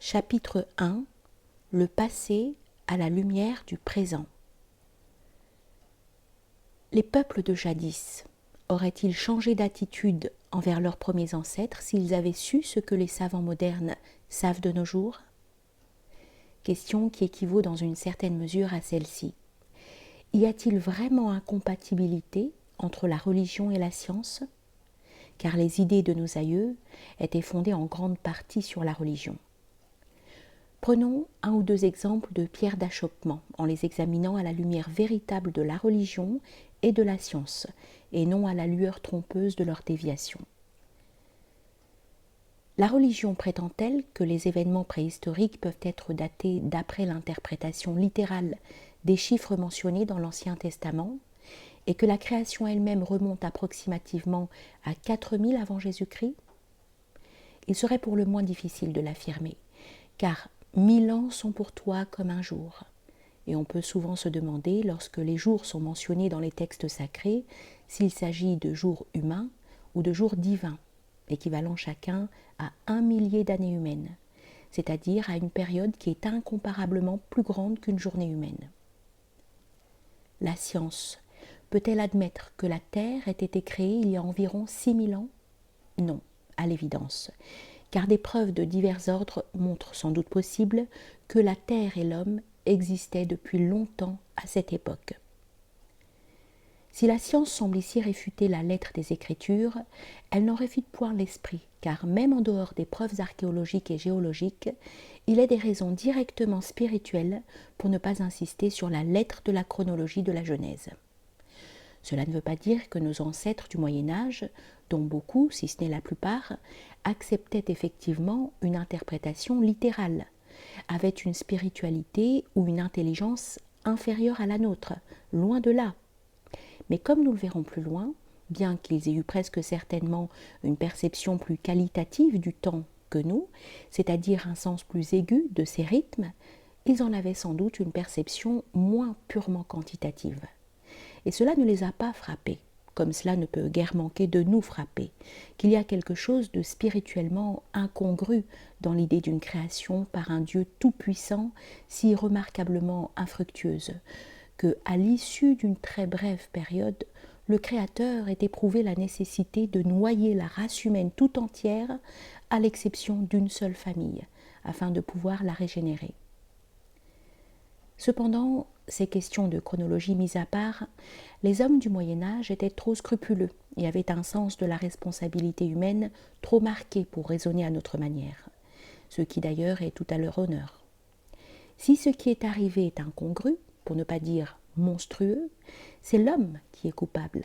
Chapitre 1. Le passé à la lumière du présent. Les peuples de jadis auraient-ils changé d'attitude envers leurs premiers ancêtres s'ils avaient su ce que les savants modernes savent de nos jours? Question qui équivaut dans une certaine mesure à celle-ci. Y a-t-il vraiment incompatibilité entre la religion et la science? Car les idées de nos aïeux étaient fondées en grande partie sur la religion. Prenons un ou deux exemples de pierres d'achoppement en les examinant à la lumière véritable de la religion et de la science, et non à la lueur trompeuse de leur déviation. La religion prétend-elle que les événements préhistoriques peuvent être datés d'après l'interprétation littérale des chiffres mentionnés dans l'Ancien Testament, et que la création elle-même remonte approximativement à 4000 avant Jésus-Christ? Il serait pour le moins difficile de l'affirmer, car 1000 ans sont pour toi comme un jour. Et on peut souvent se demander, lorsque les jours sont mentionnés dans les textes sacrés, s'il s'agit de jours humains ou de jours divins, équivalent chacun à 1 millier d'années humaines, c'est-à-dire à une période qui est incomparablement plus grande qu'une journée humaine. La science peut-elle admettre que la Terre ait été créée il y a environ 6000 ans? Non, à l'évidence, car des preuves de divers ordres montrent sans doute possible que la Terre et l'homme existaient depuis longtemps à cette époque. Si la science semble ici réfuter la lettre des Écritures, elle n'en réfute point l'esprit, car même en dehors des preuves archéologiques et géologiques, il est des raisons directement spirituelles pour ne pas insister sur la lettre de la chronologie de la Genèse. Cela ne veut pas dire que nos ancêtres du Moyen-Âge, dont beaucoup, si ce n'est la plupart, acceptaient effectivement une interprétation littérale, avaient une spiritualité ou une intelligence inférieure à la nôtre, loin de là. Mais comme nous le verrons plus loin, bien qu'ils aient eu presque certainement une perception plus qualitative du temps que nous, c'est-à-dire un sens plus aigu de ses rythmes, ils en avaient sans doute une perception moins purement quantitative. Et cela ne les a pas frappés, comme cela ne peut guère manquer de nous frapper, qu'il y a quelque chose de spirituellement incongru dans l'idée d'une création par un Dieu tout-puissant, si remarquablement infructueuse, que, à l'issue d'une très brève période, le Créateur ait éprouvé la nécessité de noyer la race humaine tout entière, à l'exception d'une seule famille, afin de pouvoir la régénérer. Cependant, ces questions de chronologie mises à part, les hommes du Moyen-Âge étaient trop scrupuleux et avaient un sens de la responsabilité humaine trop marqué pour raisonner à notre manière, ce qui d'ailleurs est tout à leur honneur. Si ce qui est arrivé est incongru, pour ne pas dire monstrueux, c'est l'homme qui est coupable.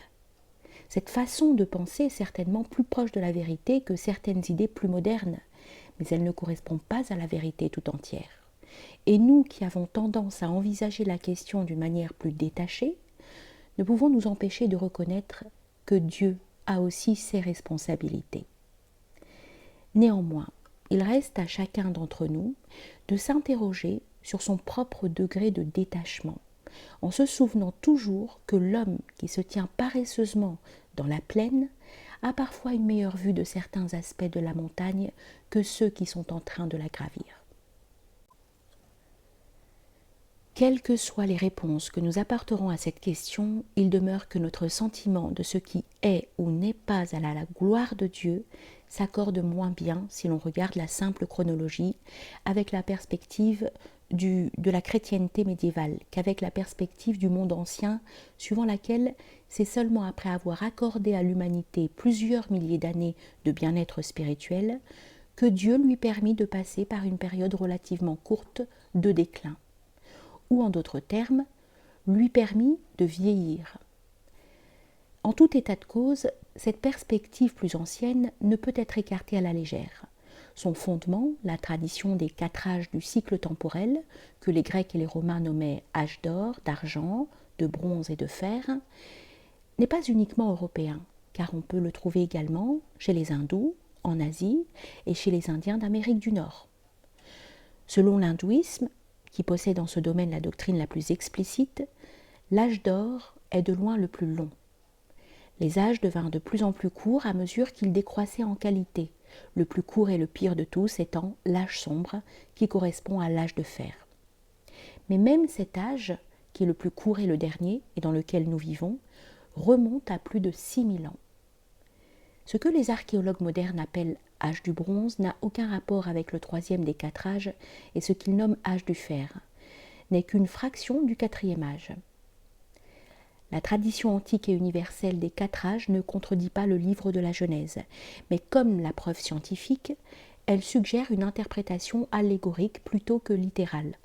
Cette façon de penser est certainement plus proche de la vérité que certaines idées plus modernes, mais elle ne correspond pas à la vérité tout entière. Et nous qui avons tendance à envisager la question d'une manière plus détachée, ne pouvons nous empêcher de reconnaître que Dieu a aussi ses responsabilités. Néanmoins, il reste à chacun d'entre nous de s'interroger sur son propre degré de détachement, en se souvenant toujours que l'homme qui se tient paresseusement dans la plaine a parfois une meilleure vue de certains aspects de la montagne que ceux qui sont en train de la gravir. Quelles que soient les réponses que nous apporterons à cette question, il demeure que notre sentiment de ce qui est ou n'est pas à la gloire de Dieu s'accorde moins bien si l'on regarde la simple chronologie avec la perspective de la chrétienté médiévale qu'avec la perspective du monde ancien, suivant laquelle c'est seulement après avoir accordé à l'humanité plusieurs milliers d'années de bien-être spirituel que Dieu lui permit de passer par une période relativement courte de déclin, ou en d'autres termes, lui permit de vieillir. En tout état de cause, cette perspective plus ancienne ne peut être écartée à la légère. Son fondement, la tradition des 4 âges du cycle temporel, que les Grecs et les Romains nommaient âge d'or, d'argent, de bronze et de fer, n'est pas uniquement européen, car on peut le trouver également chez les hindous, en Asie et chez les Indiens d'Amérique du Nord. Selon l'hindouisme, qui possède dans ce domaine la doctrine la plus explicite, l'âge d'or est de loin le plus long. Les âges devinrent de plus en plus courts à mesure qu'ils décroissaient en qualité, le plus court et le pire de tous étant l'âge sombre, qui correspond à l'âge de fer. Mais même cet âge, qui est le plus court et le dernier, et dans lequel nous vivons, remonte à plus de 6000 ans. Ce que les archéologues modernes appellent âge du bronze n'a aucun rapport avec le troisième des 4 âges et ce qu'ils nomment âge du fer, n'est qu'une fraction du 4e âge. La tradition antique et universelle des 4 âges ne contredit pas le livre de la Genèse, mais comme la preuve scientifique, elle suggère une interprétation allégorique plutôt que littérale.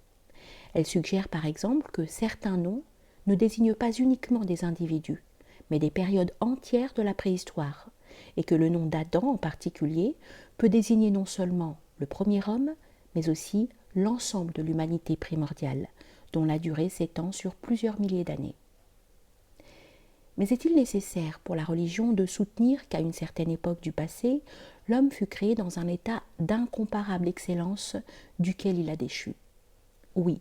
Elle suggère par exemple que certains noms ne désignent pas uniquement des individus, mais des périodes entières de la préhistoire, et que le nom d'Adam en particulier peut désigner non seulement le premier homme, mais aussi l'ensemble de l'humanité primordiale, dont la durée s'étend sur plusieurs milliers d'années. Mais est-il nécessaire pour la religion de soutenir qu'à une certaine époque du passé, l'homme fut créé dans un état d'incomparable excellence duquel il a déchu? Oui,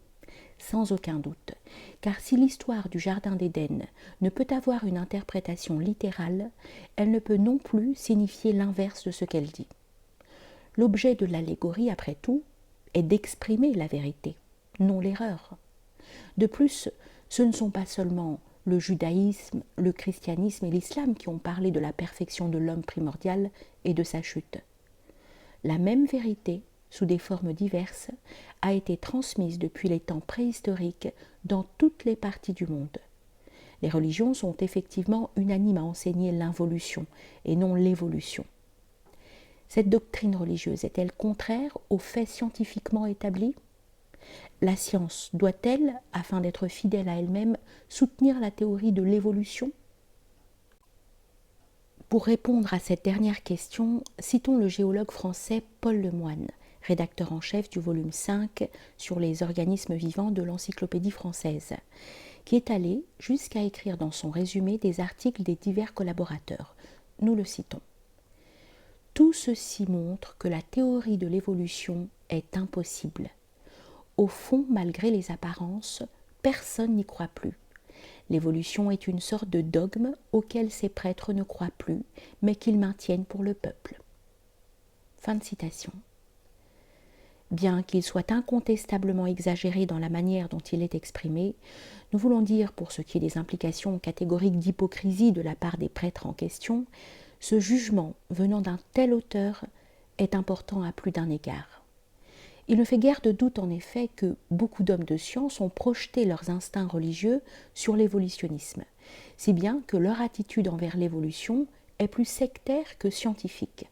sans aucun doute, car si l'histoire du Jardin d'Éden ne peut avoir une interprétation littérale, elle ne peut non plus signifier l'inverse de ce qu'elle dit. L'objet de l'allégorie, après tout, est d'exprimer la vérité, non l'erreur. De plus, ce ne sont pas seulement le judaïsme, le christianisme et l'islam qui ont parlé de la perfection de l'homme primordial et de sa chute. La même vérité, sous des formes diverses, a été transmise depuis les temps préhistoriques dans toutes les parties du monde. Les religions sont effectivement unanimes à enseigner l'involution et non l'évolution. Cette doctrine religieuse est-elle contraire aux faits scientifiquement établis ? La science doit-elle, afin d'être fidèle à elle-même, soutenir la théorie de l'évolution ? Pour répondre à cette dernière question, citons le géologue français Paul Lemoine, rédacteur en chef du volume 5 sur les organismes vivants de l'Encyclopédie française, qui est allé jusqu'à écrire dans son résumé des articles des divers collaborateurs. Nous le citons. Tout ceci montre que la théorie de l'évolution est impossible. Au fond, malgré les apparences, personne n'y croit plus. L'évolution est une sorte de dogme auquel ces prêtres ne croient plus, mais qu'ils maintiennent pour le peuple. Fin de citation. Bien qu'il soit incontestablement exagéré dans la manière dont il est exprimé, nous voulons dire, pour ce qui est des implications catégoriques d'hypocrisie de la part des prêtres en question, ce jugement venant d'un tel auteur est important à plus d'un égard. Il ne fait guère de doute en effet que beaucoup d'hommes de science ont projeté leurs instincts religieux sur l'évolutionnisme, si bien que leur attitude envers l'évolution est plus sectaire que scientifique.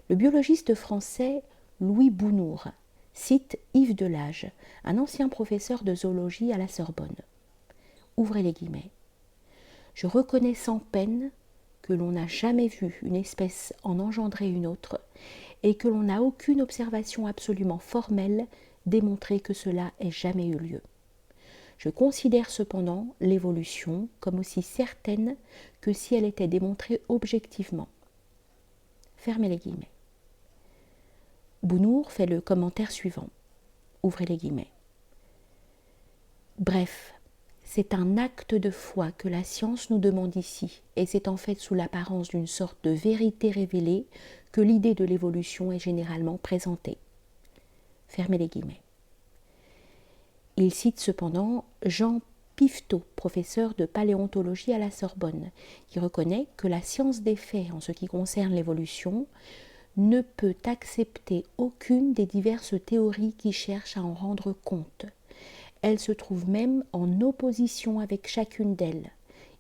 Le biologiste français Louis Bounour cite Yves Delage, un ancien professeur de zoologie à la Sorbonne. Ouvrez les guillemets. « Je reconnais sans peine que l'on n'a jamais vu une espèce en engendrer une autre et que l'on n'a aucune observation absolument formelle démontrer que cela ait jamais eu lieu. Je considère cependant l'évolution comme aussi certaine que si elle était démontrée objectivement. » Fermez les guillemets. Bounour fait le commentaire suivant. Ouvrez les guillemets. Bref, c'est un acte de foi que la science nous demande ici, et c'est en fait sous l'apparence d'une sorte de vérité révélée que l'idée de l'évolution est généralement présentée. Fermez les guillemets. Il cite cependant Jean Pifteau, professeur de paléontologie à la Sorbonne, qui reconnaît que la science des faits en ce qui concerne l'évolution ne peut accepter aucune des diverses théories qui cherchent à en rendre compte. Elle se trouve même en opposition avec chacune d'elles.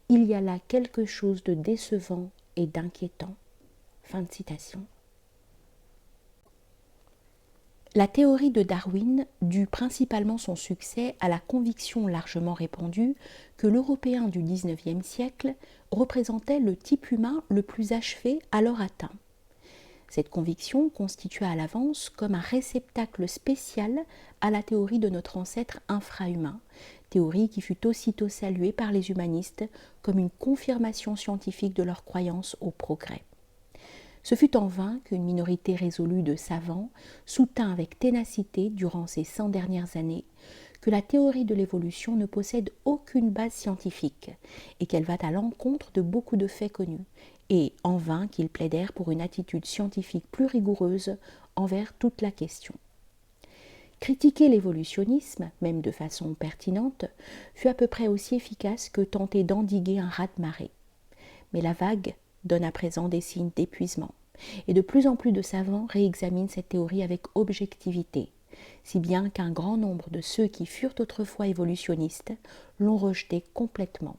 Il y a là quelque chose de décevant et d'inquiétant. Fin de citation. La théorie de Darwin dut principalement son succès à la conviction largement répandue que l'Européen du XIXe siècle représentait le type humain le plus achevé alors atteint. Cette conviction constitua à l'avance comme un réceptacle spécial à la théorie de notre ancêtre infrahumain, théorie qui fut aussitôt saluée par les humanistes comme une confirmation scientifique de leur croyance au progrès. Ce fut en vain qu'une minorité résolue de savants soutint avec ténacité durant ces 100 dernières années que la théorie de l'évolution ne possède aucune base scientifique et qu'elle va à l'encontre de beaucoup de faits connus, et en vain qu'ils plaidèrent pour une attitude scientifique plus rigoureuse envers toute la question. Critiquer l'évolutionnisme, même de façon pertinente, fut à peu près aussi efficace que tenter d'endiguer un raz-de-marée. Mais la vague donne à présent des signes d'épuisement, et de plus en plus de savants réexaminent cette théorie avec objectivité, si bien qu'un grand nombre de ceux qui furent autrefois évolutionnistes l'ont rejeté complètement.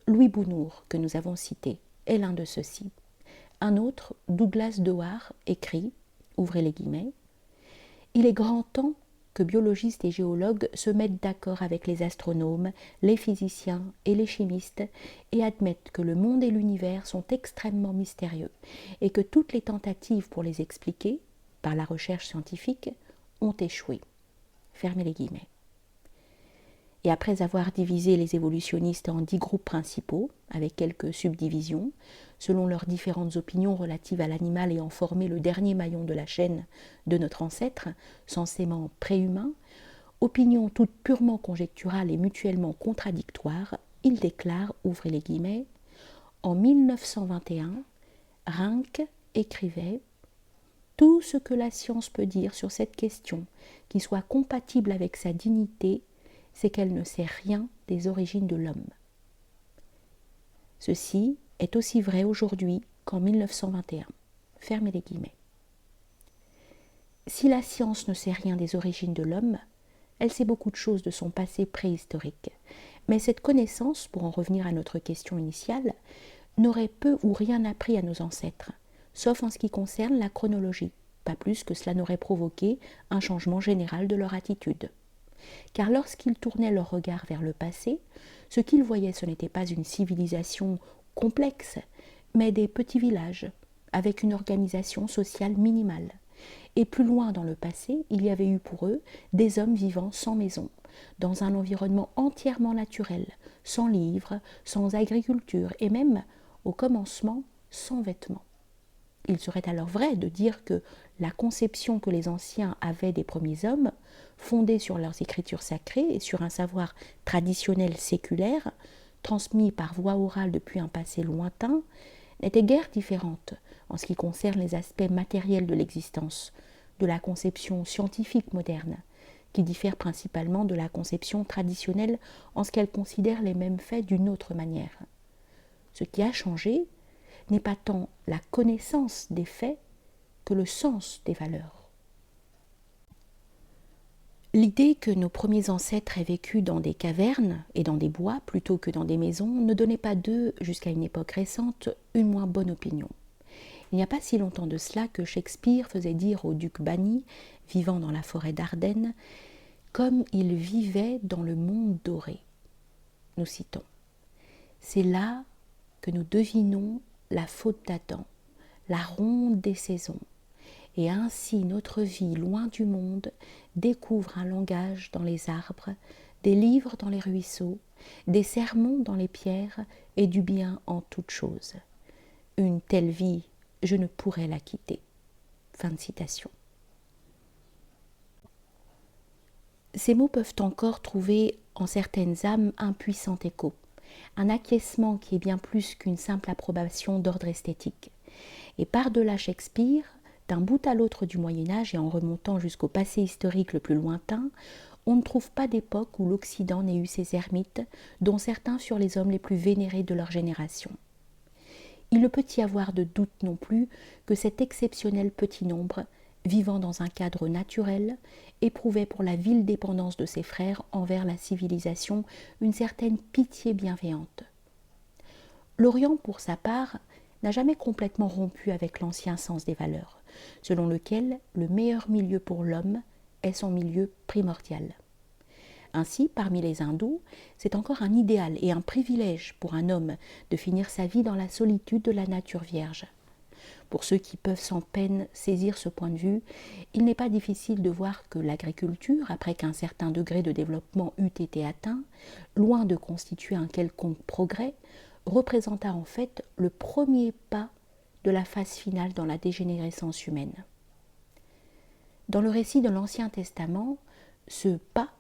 Louis Bounour, que nous avons cité, est l'un de ceux-ci. Un autre, Douglas Dewar, écrit, ouvrez les guillemets, « Il est grand temps que biologistes et géologues se mettent d'accord avec les astronomes, les physiciens et les chimistes et admettent que le monde et l'univers sont extrêmement mystérieux et que toutes les tentatives pour les expliquer, par la recherche scientifique, ont échoué. » Fermez les guillemets. Et après avoir divisé les évolutionnistes en 10 groupes principaux, avec quelques subdivisions, selon leurs différentes opinions relatives à l'animal ayant formé le dernier maillon de la chaîne de notre ancêtre, censément préhumain, opinions toutes purement conjecturales et mutuellement contradictoires, ils déclarent, ouvrez les guillemets, en 1921, Ranke écrivait « Tout ce que la science peut dire sur cette question, qui soit compatible avec sa dignité, c'est qu'elle ne sait rien des origines de l'homme. » Ceci est aussi vrai aujourd'hui qu'en 1921. Fermez les guillemets. Si la science ne sait rien des origines de l'homme, elle sait beaucoup de choses de son passé préhistorique. Mais cette connaissance, pour en revenir à notre question initiale, n'aurait peu ou rien appris à nos ancêtres, sauf en ce qui concerne la chronologie, pas plus que cela n'aurait provoqué un changement général de leur attitude. Car lorsqu'ils tournaient leur regard vers le passé, ce qu'ils voyaient ce n'était pas une civilisation complexe, mais des petits villages, avec une organisation sociale minimale. Et plus loin dans le passé, il y avait eu pour eux des hommes vivant sans maison, dans un environnement entièrement naturel, sans livres, sans agriculture et même, au commencement, sans vêtements. Il serait alors vrai de dire que la conception que les anciens avaient des premiers hommes, fondée sur leurs écritures sacrées et sur un savoir traditionnel séculaire, transmis par voie orale depuis un passé lointain, n'était guère différente en ce qui concerne les aspects matériels de l'existence, de la conception scientifique moderne, qui diffère principalement de la conception traditionnelle en ce qu'elle considère les mêmes faits d'une autre manière. Ce qui a changé n'est pas tant la connaissance des faits que le sens des valeurs. L'idée que nos premiers ancêtres aient vécu dans des cavernes et dans des bois plutôt que dans des maisons ne donnait pas d'eux, jusqu'à une époque récente, une moins bonne opinion. Il n'y a pas si longtemps de cela que Shakespeare faisait dire au duc banni, vivant dans la forêt d'Ardenne, comme il vivait dans le monde doré. Nous citons. C'est là que nous devinons la faute d'Adam, la ronde des saisons, et ainsi notre vie loin du monde découvre un langage dans les arbres, des livres dans les ruisseaux, des sermons dans les pierres et du bien en toutes choses. Une telle vie, je ne pourrais la quitter. Fin de citation. Ces mots peuvent encore trouver en certaines âmes un puissant écho, un acquiescement qui est bien plus qu'une simple approbation d'ordre esthétique. Et par-delà Shakespeare, d'un bout à l'autre du Moyen-Âge et en remontant jusqu'au passé historique le plus lointain, on ne trouve pas d'époque où l'Occident n'ait eu ses ermites, dont certains furent les hommes les plus vénérés de leur génération. Il ne peut y avoir de doute non plus que cet exceptionnel petit nombre, vivant dans un cadre naturel, éprouvait pour la vile dépendance de ses frères envers la civilisation une certaine pitié bienveillante. L'Orient, pour sa part, n'a jamais complètement rompu avec l'ancien sens des valeurs, selon lequel le meilleur milieu pour l'homme est son milieu primordial. Ainsi, parmi les hindous, c'est encore un idéal et un privilège pour un homme de finir sa vie dans la solitude de la nature vierge. Pour ceux qui peuvent sans peine saisir ce point de vue, il n'est pas difficile de voir que l'agriculture, après qu'un certain degré de développement eût été atteint, loin de constituer un quelconque progrès, représenta en fait le premier pas de la phase finale dans la dégénérescence humaine. Dans le récit de l'Ancien Testament, ce pas,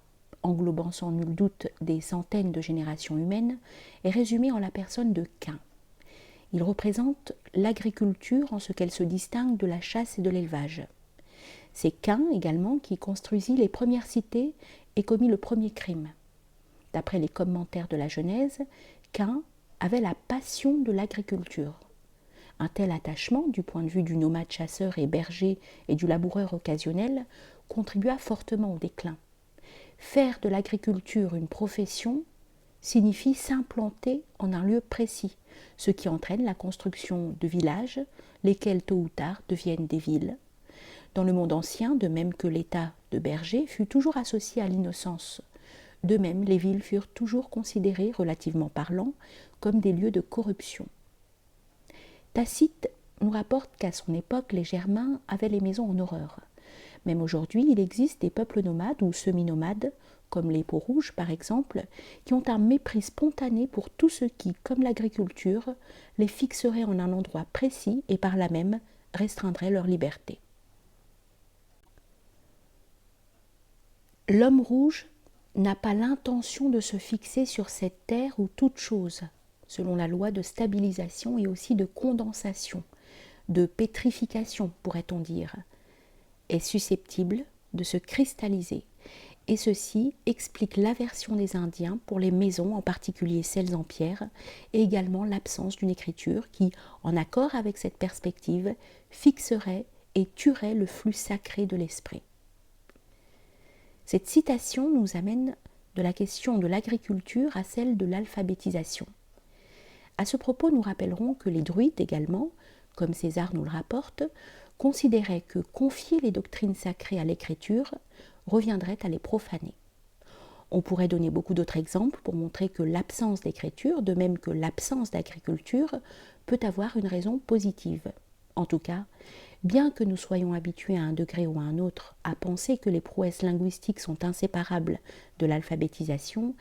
englobant sans nul doute des centaines de générations humaines, est résumé en la personne de Caïn. Il représente l'agriculture en ce qu'elle se distingue de la chasse et de l'élevage. C'est Caïn également qui construisit les premières cités et commit le premier crime. D'après les commentaires de la Genèse, Caïn avait la passion de l'agriculture. Un tel attachement, du point de vue du nomade chasseur et berger et du laboureur occasionnel, contribua fortement au déclin. Faire de l'agriculture une profession signifie s'implanter en un lieu précis, ce qui entraîne la construction de villages, lesquels tôt ou tard deviennent des villes. Dans le monde ancien, de même que l'état de berger fut toujours associé à l'innocence, de même les villes furent toujours considérées, relativement parlant, comme des lieux de corruption. Tacite nous rapporte qu'à son époque, les Germains avaient les maisons en horreur. Même aujourd'hui, il existe des peuples nomades ou semi-nomades, comme les Peaux-Rouges par exemple, qui ont un mépris spontané pour tout ce qui, comme l'agriculture, les fixerait en un endroit précis et par là même restreindrait leur liberté. L'homme rouge n'a pas l'intention de se fixer sur cette terre où toute chose, selon la loi de stabilisation et aussi de condensation, de pétrification pourrait-on dire, est susceptible de se cristalliser. Et ceci explique l'aversion des Indiens pour les maisons, en particulier celles en pierre, et également l'absence d'une écriture qui, en accord avec cette perspective, fixerait et tuerait le flux sacré de l'esprit. Cette citation nous amène de la question de l'agriculture à celle de l'alphabétisation. À ce propos, nous rappellerons que les druides également, comme César nous le rapporte, considéraient que confier les doctrines sacrées à l'écriture reviendrait à les profaner. On pourrait donner beaucoup d'autres exemples pour montrer que l'absence d'écriture, de même que l'absence d'agriculture, peut avoir une raison positive. En tout cas, bien que nous soyons habitués à un degré ou à un autre à penser que les prouesses linguistiques sont inséparables de l'alphabétisation,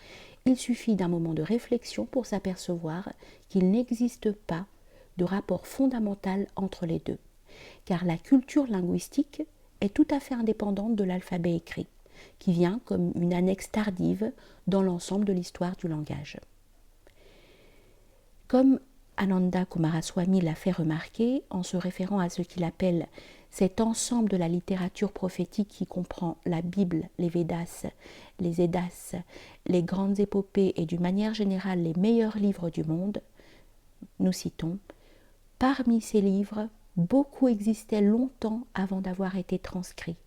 il suffit d'un moment de réflexion pour s'apercevoir qu'il n'existe pas de rapport fondamental entre les deux, car la culture linguistique est tout à fait indépendante de l'alphabet écrit, qui vient comme une annexe tardive dans l'ensemble de l'histoire du langage. Comme Ananda Coomaraswamy l'a fait remarquer en se référant à ce qu'il appelle cet ensemble de la littérature prophétique qui comprend la Bible, les Védas, les Édas, les grandes épopées et d'une manière générale les meilleurs livres du monde, nous citons « Parmi ces livres, beaucoup existaient longtemps avant d'avoir été transcrits.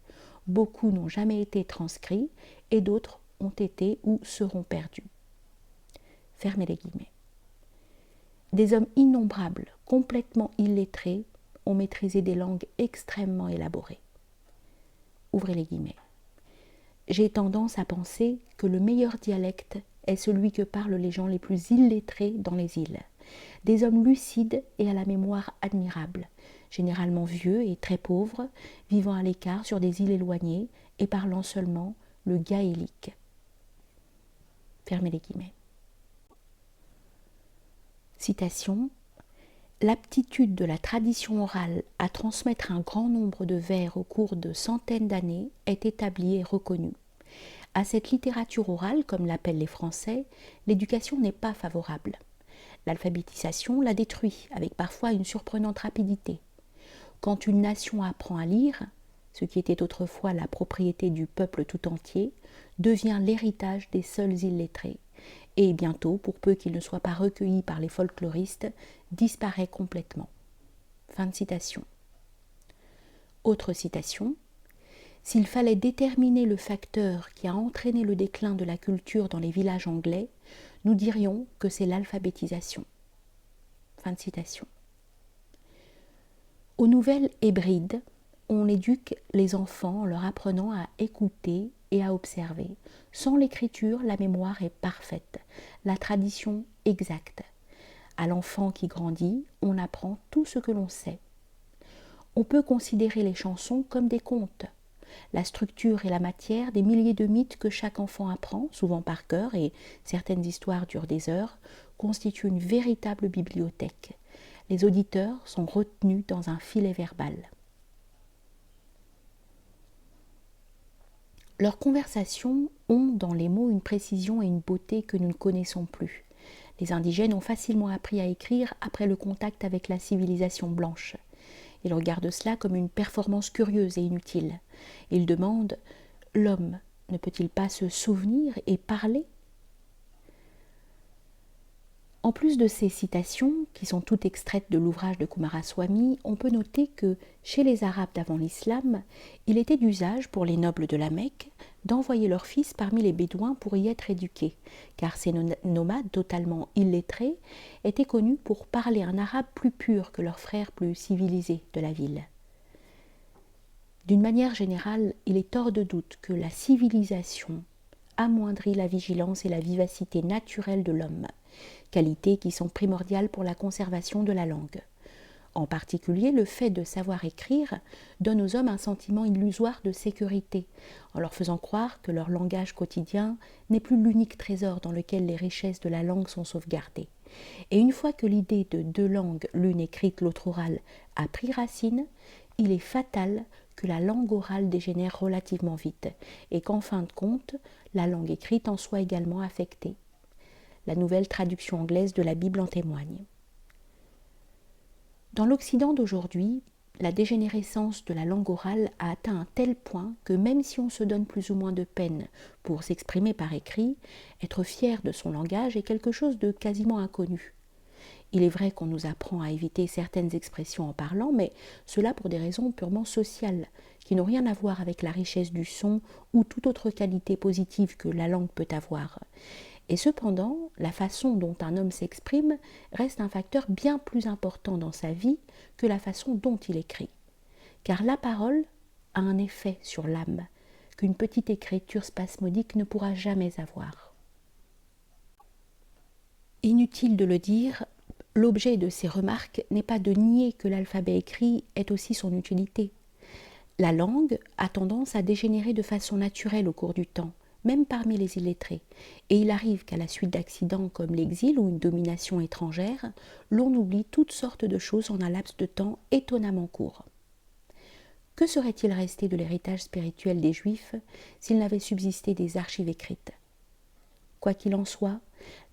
Beaucoup n'ont jamais été transcrits et d'autres ont été ou seront perdus. » Fermez les guillemets. Des hommes innombrables, complètement illettrés, ont maîtrisé des langues extrêmement élaborées. Ouvrez les guillemets. J'ai tendance à penser que le meilleur dialecte est celui que parlent les gens les plus illettrés dans les îles. Des hommes lucides et à la mémoire admirable, généralement vieux et très pauvres, vivant à l'écart sur des îles éloignées et parlant seulement le gaélique. Fermez les guillemets. Citation. L'aptitude de la tradition orale à transmettre un grand nombre de vers au cours de centaines d'années est établie et reconnue. À cette littérature orale, comme l'appellent les Français, l'éducation n'est pas favorable. L'alphabétisation la détruit, avec parfois une surprenante rapidité. Quand une nation apprend à lire, ce qui était autrefois la propriété du peuple tout entier, devient l'héritage des seuls illettrés, et bientôt, pour peu qu'il ne soit pas recueilli par les folkloristes, disparaît complètement. Fin de citation. Autre citation. S'il fallait déterminer le facteur qui a entraîné le déclin de la culture dans les villages anglais, nous dirions que c'est l'alphabétisation. Fin de citation. Aux nouvelles hébrides, on éduque les enfants en leur apprenant à écouter et à observer. Sans l'écriture, la mémoire est parfaite, la tradition exacte. À l'enfant qui grandit, on apprend tout ce que l'on sait. On peut considérer les chansons comme des contes. La structure et la matière des milliers de mythes que chaque enfant apprend, souvent par cœur, et certaines histoires durent des heures, constituent une véritable bibliothèque. Les auditeurs sont retenus dans un filet verbal. Leurs conversations ont dans les mots une précision et une beauté que nous ne connaissons plus. Les indigènes ont facilement appris à écrire après le contact avec la civilisation blanche. Ils regardent cela comme une performance curieuse et inutile. Ils demandent « L'homme ne peut-il pas se souvenir et parler ?» En plus de ces citations, qui sont toutes extraites de l'ouvrage de Coomaraswamy, on peut noter que, chez les Arabes d'avant l'islam, il était d'usage pour les nobles de la Mecque d'envoyer leurs fils parmi les Bédouins pour y être éduqués, car ces nomades totalement illettrés étaient connus pour parler un arabe plus pur que leurs frères plus civilisés de la ville. D'une manière générale, il est hors de doute que la civilisation amoindrit la vigilance et la vivacité naturelle de l'homme, qualités qui sont primordiales pour la conservation de la langue. En particulier, le fait de savoir écrire donne aux hommes un sentiment illusoire de sécurité, en leur faisant croire que leur langage quotidien n'est plus l'unique trésor dans lequel les richesses de la langue sont sauvegardées. Et une fois que l'idée de deux langues, l'une écrite, l'autre orale, a pris racine, il est fatal que la langue orale dégénère relativement vite, et qu'en fin de compte, la langue écrite en soit également affectée. La nouvelle traduction anglaise de la Bible en témoigne. Dans l'Occident d'aujourd'hui, la dégénérescence de la langue orale a atteint un tel point que même si on se donne plus ou moins de peine pour s'exprimer par écrit, être fier de son langage est quelque chose de quasiment inconnu. Il est vrai qu'on nous apprend à éviter certaines expressions en parlant, mais cela pour des raisons purement sociales, qui n'ont rien à voir avec la richesse du son ou toute autre qualité positive que la langue peut avoir. Et cependant, la façon dont un homme s'exprime reste un facteur bien plus important dans sa vie que la façon dont il écrit. Car la parole a un effet sur l'âme qu'une petite écriture spasmodique ne pourra jamais avoir. Inutile de le dire, l'objet de ces remarques n'est pas de nier que l'alphabet écrit ait aussi son utilité. La langue a tendance à dégénérer de façon naturelle au cours du temps, même parmi les illettrés, et il arrive qu'à la suite d'accidents comme l'exil ou une domination étrangère, l'on oublie toutes sortes de choses en un laps de temps étonnamment court. Que serait-il resté de l'héritage spirituel des Juifs s'il n'avait subsisté des archives écrites ? Quoi qu'il en soit,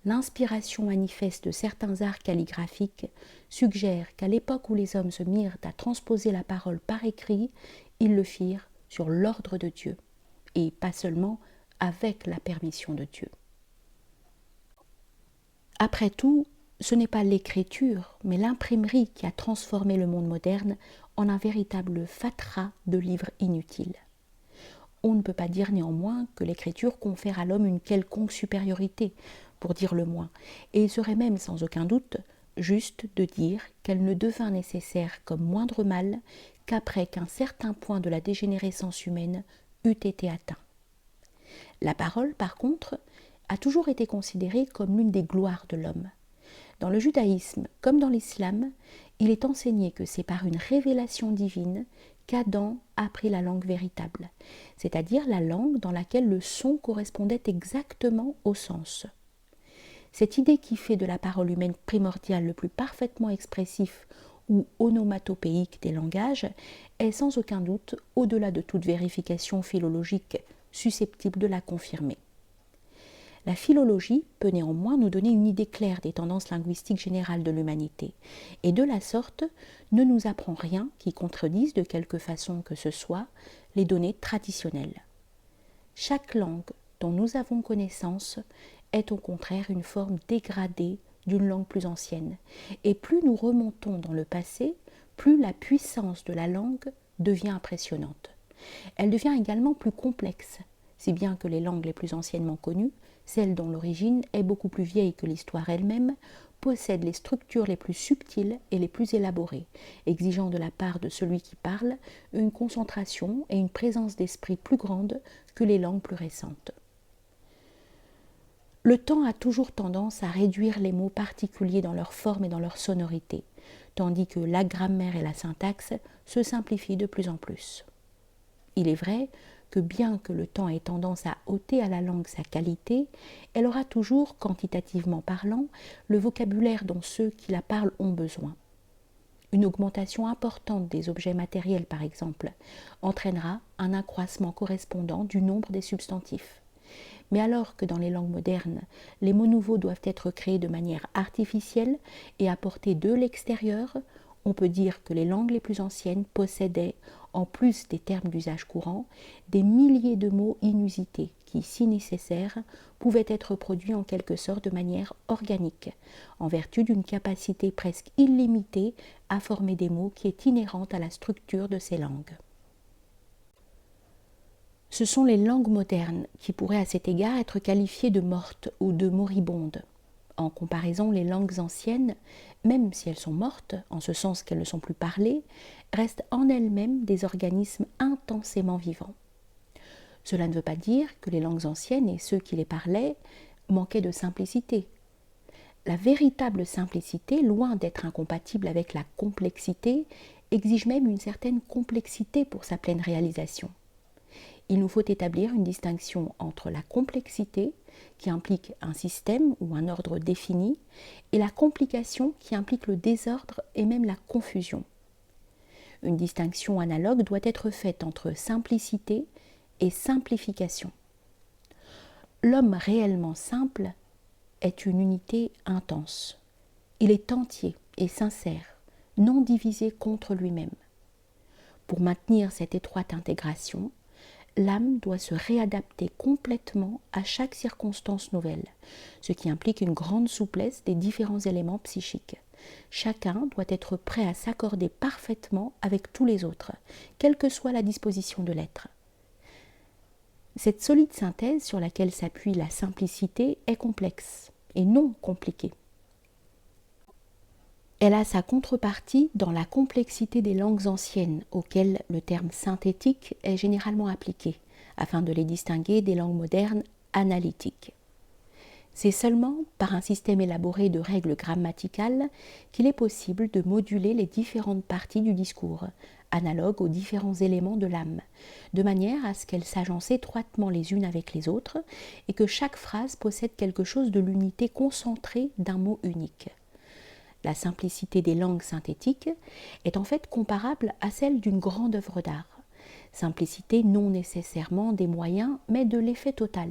l'inspiration manifeste de certains arts calligraphiques suggère qu'à l'époque où les hommes se mirent à transposer la parole par écrit, ils le firent sur l'ordre de Dieu, et pas seulement avec la permission de Dieu. Après tout, ce n'est pas l'écriture, mais l'imprimerie qui a transformé le monde moderne en un véritable fatras de livres inutiles. On ne peut pas dire néanmoins que l'écriture confère à l'homme une quelconque supériorité, pour dire le moins, et il serait même sans aucun doute juste de dire qu'elle ne devint nécessaire comme moindre mal qu'après qu'un certain point de la dégénérescence humaine eût été atteint. La parole, par contre, a toujours été considérée comme l'une des gloires de l'homme. Dans le judaïsme comme dans l'islam, il est enseigné que c'est par une révélation divine qu'Adam apprit la langue véritable, c'est-à-dire la langue dans laquelle le son correspondait exactement au sens. Cette idée qui fait de la parole humaine primordiale le plus parfaitement expressif ou onomatopéique des langages est sans aucun doute au-delà de toute vérification philologique susceptible de la confirmer. La philologie peut néanmoins nous donner une idée claire des tendances linguistiques générales de l'humanité, et de la sorte ne nous apprend rien qui contredise de quelque façon que ce soit les données traditionnelles. Chaque langue dont nous avons connaissance est au contraire une forme dégradée d'une langue plus ancienne, et plus nous remontons dans le passé, plus la puissance de la langue devient impressionnante. Elle devient également plus complexe, si bien que les langues les plus anciennement connues, celles dont l'origine est beaucoup plus vieille que l'histoire elle-même, possèdent les structures les plus subtiles et les plus élaborées, exigeant de la part de celui qui parle une concentration et une présence d'esprit plus grande que les langues plus récentes. Le temps a toujours tendance à réduire les mots particuliers dans leur forme et dans leur sonorité, tandis que la grammaire et la syntaxe se simplifient de plus en plus. Il est vrai que bien que le temps ait tendance à ôter à la langue sa qualité, elle aura toujours, quantitativement parlant, le vocabulaire dont ceux qui la parlent ont besoin. Une augmentation importante des objets matériels, par exemple, entraînera un accroissement correspondant du nombre des substantifs. Mais alors que dans les langues modernes, les mots nouveaux doivent être créés de manière artificielle et apportés de l'extérieur, on peut dire que les langues les plus anciennes possédaient, en plus des termes d'usage courant, des milliers de mots inusités qui, si nécessaire, pouvaient être produits en quelque sorte de manière organique, en vertu d'une capacité presque illimitée à former des mots qui est inhérente à la structure de ces langues. Ce sont les langues modernes qui pourraient à cet égard être qualifiées de mortes ou de moribondes. En comparaison, les langues anciennes, même si elles sont mortes, en ce sens qu'elles ne sont plus parlées, restent en elles-mêmes des organismes intensément vivants. Cela ne veut pas dire que les langues anciennes et ceux qui les parlaient manquaient de simplicité. La véritable simplicité, loin d'être incompatible avec la complexité, exige même une certaine complexité pour sa pleine réalisation. Il nous faut établir une distinction entre la complexité, qui implique un système ou un ordre défini, et la complication, qui implique le désordre et même la confusion. Une distinction analogue doit être faite entre simplicité et simplification. L'homme réellement simple est une unité intense. Il est entier et sincère, non divisé contre lui-même. Pour maintenir cette étroite intégration, l'âme doit se réadapter complètement à chaque circonstance nouvelle, ce qui implique une grande souplesse des différents éléments psychiques. Chacun doit être prêt à s'accorder parfaitement avec tous les autres, quelle que soit la disposition de l'être. Cette solide synthèse sur laquelle s'appuie la simplicité est complexe et non compliquée. Elle a sa contrepartie dans la complexité des langues anciennes, auxquelles le terme synthétique est généralement appliqué, afin de les distinguer des langues modernes analytiques. C'est seulement par un système élaboré de règles grammaticales qu'il est possible de moduler les différentes parties du discours, analogues aux différents éléments de l'âme, de manière à ce qu'elles s'agencent étroitement les unes avec les autres et que chaque phrase possède quelque chose de l'unité concentrée d'un mot unique. La simplicité des langues synthétiques est en fait comparable à celle d'une grande œuvre d'art. Simplicité non nécessairement des moyens, mais de l'effet total.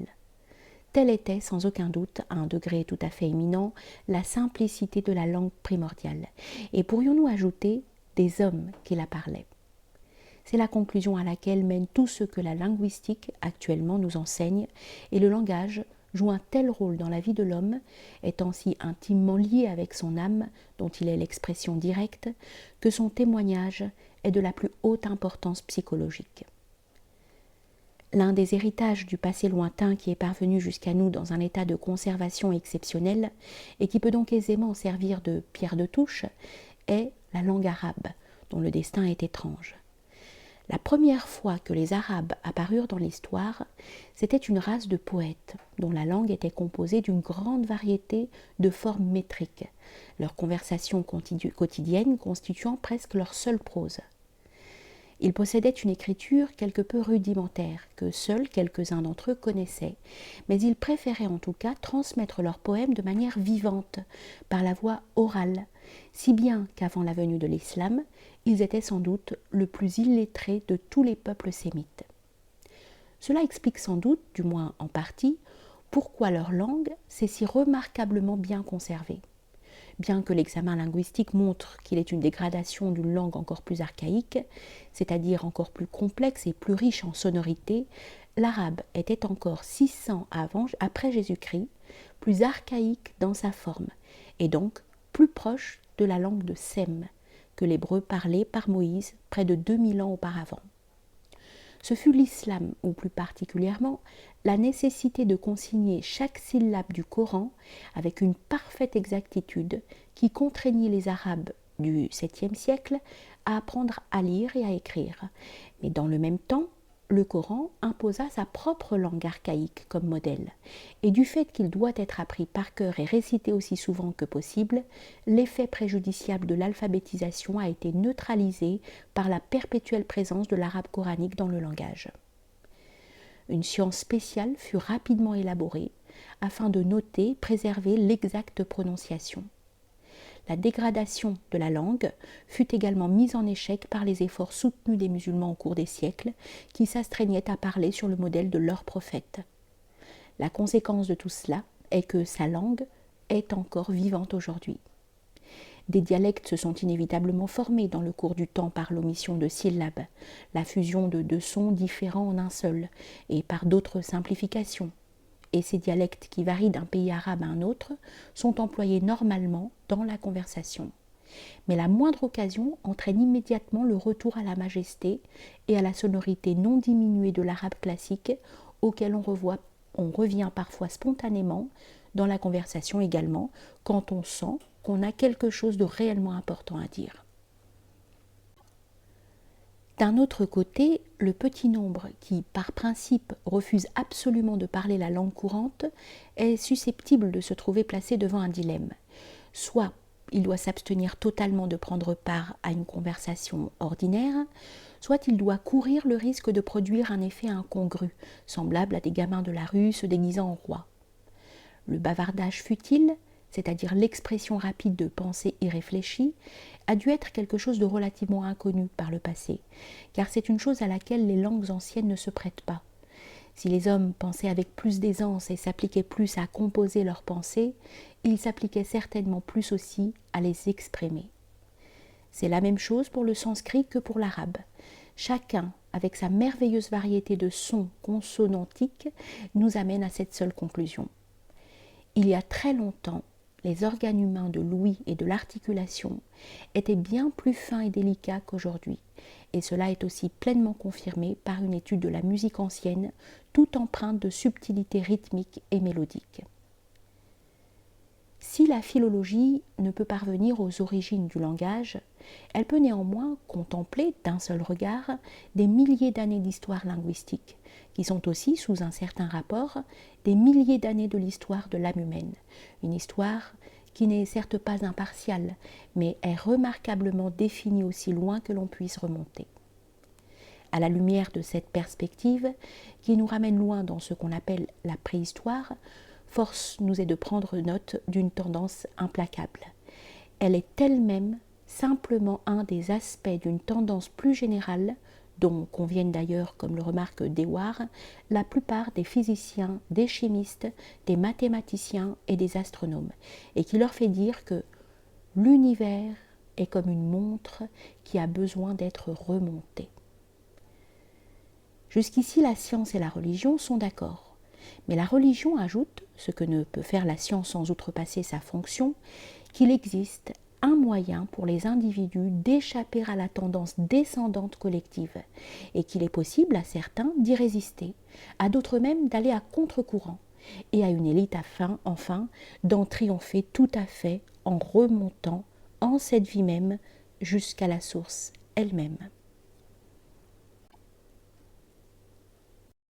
Telle était sans aucun doute, à un degré tout à fait éminent, la simplicité de la langue primordiale. Et pourrions-nous ajouter des hommes qui la parlaient. C'est la conclusion à laquelle mène tout ce que la linguistique actuellement nous enseigne, et le langage joue un tel rôle dans la vie de l'homme, étant si intimement lié avec son âme, dont il est l'expression directe, que son témoignage est de la plus haute importance psychologique. L'un des héritages du passé lointain qui est parvenu jusqu'à nous dans un état de conservation exceptionnel, et qui peut donc aisément servir de pierre de touche, est la langue arabe, dont le destin est étrange. La première fois que les Arabes apparurent dans l'histoire, c'était une race de poètes, dont la langue était composée d'une grande variété de formes métriques, leur conversation quotidienne constituant presque leur seule prose. Ils possédaient une écriture quelque peu rudimentaire, que seuls quelques-uns d'entre eux connaissaient, mais ils préféraient en tout cas transmettre leurs poèmes de manière vivante, par la voie orale, si bien qu'avant la venue de l'islam, ils étaient sans doute le plus illettrés de tous les peuples sémites. Cela explique sans doute, du moins en partie, pourquoi leur langue s'est si remarquablement bien conservée. Bien que l'examen linguistique montre qu'il est une dégradation d'une langue encore plus archaïque, c'est-à-dire encore plus complexe et plus riche en sonorités, l'arabe était encore 600 après Jésus-Christ, plus archaïque dans sa forme, et donc plus proche de la langue de Sem, que l'hébreu parlé par Moïse près de 2000 ans auparavant. Ce fut l'islam, ou plus particulièrement la nécessité de consigner chaque syllabe du Coran avec une parfaite exactitude qui contraignit les Arabes du 7e siècle à apprendre à lire et à écrire. Mais dans le même temps, le Coran imposa sa propre langue archaïque comme modèle, et du fait qu'il doit être appris par cœur et récité aussi souvent que possible, l'effet préjudiciable de l'alphabétisation a été neutralisé par la perpétuelle présence de l'arabe coranique dans le langage. Une science spéciale fut rapidement élaborée afin de noter, préserver l'exacte prononciation. La dégradation de la langue fut également mise en échec par les efforts soutenus des musulmans au cours des siècles qui s'astreignaient à parler sur le modèle de leurs prophètes. La conséquence de tout cela est que sa langue est encore vivante aujourd'hui. Des dialectes se sont inévitablement formés dans le cours du temps par l'omission de syllabes, la fusion de deux sons différents en un seul, et par d'autres simplifications. Et ces dialectes qui varient d'un pays arabe à un autre sont employés normalement dans la conversation. Mais la moindre occasion entraîne immédiatement le retour à la majesté et à la sonorité non diminuée de l'arabe classique, auquel on revient parfois spontanément dans la conversation également, quand on sent qu'on a quelque chose de réellement important à dire. D'un autre côté, le petit nombre qui, par principe, refuse absolument de parler la langue courante est susceptible de se trouver placé devant un dilemme. Soit il doit s'abstenir totalement de prendre part à une conversation ordinaire, soit il doit courir le risque de produire un effet incongru, semblable à des gamins de la rue se déguisant en rois. Le bavardage futile, c'est-à-dire l'expression rapide de pensées irréfléchies, a dû être quelque chose de relativement inconnu par le passé, car c'est une chose à laquelle les langues anciennes ne se prêtent pas. Si les hommes pensaient avec plus d'aisance et s'appliquaient plus à composer leurs pensées, ils s'appliquaient certainement plus aussi à les exprimer. C'est la même chose pour le sanskrit que pour l'arabe. Chacun, avec sa merveilleuse variété de sons consonantiques, nous amène à cette seule conclusion. Il y a très longtemps, les organes humains de l'ouïe et de l'articulation étaient bien plus fins et délicats qu'aujourd'hui, et cela est aussi pleinement confirmé par une étude de la musique ancienne, toute empreinte de subtilité rythmique et mélodique. Si la philologie ne peut parvenir aux origines du langage, elle peut néanmoins contempler d'un seul regard des milliers d'années d'histoire linguistique, qui sont aussi, sous un certain rapport, des milliers d'années de l'histoire de l'âme humaine, une histoire qui n'est certes pas impartiale, mais est remarquablement définie aussi loin que l'on puisse remonter. À la lumière de cette perspective, qui nous ramène loin dans ce qu'on appelle la préhistoire, force nous est de prendre note d'une tendance implacable. Elle est elle-même simplement un des aspects d'une tendance plus générale dont conviennent d'ailleurs, comme le remarque Dewar, la plupart des physiciens, des chimistes, des mathématiciens et des astronomes, et qui leur fait dire que l'univers est comme une montre qui a besoin d'être remontée. Jusqu'ici, la science et la religion sont d'accord. Mais la religion ajoute, ce que ne peut faire la science sans outrepasser sa fonction, qu'il existe un moyen pour les individus d'échapper à la tendance descendante collective, et qu'il est possible à certains d'y résister, à d'autres même d'aller à contre-courant, et à une élite enfin d'en triompher tout à fait en remontant en cette vie même jusqu'à la source elle-même.